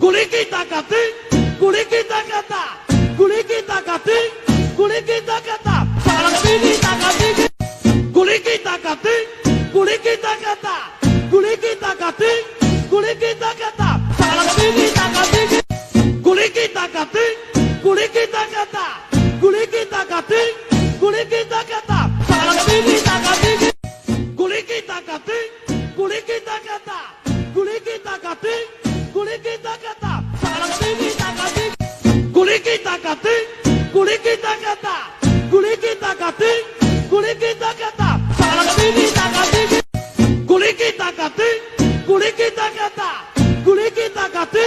Kulikita kati, kulikita kata, kulikita kati, kulikita kata, kulikita kati, kulikita kati, kulikita kata, kulikita kati, kulikita kata, kulikita kati, kulikita kati, kulikita kata, kulikita kati, kulikita kata, kulikita kati, kulikita kati, kulikita kata, kulikita kati, kulikita kata, kulikita kati, kulikita kati, kulikita kata, kulikita kati, kulikita kata, kulikita kati, kulikita kati, kulikita kata, kulikita kati.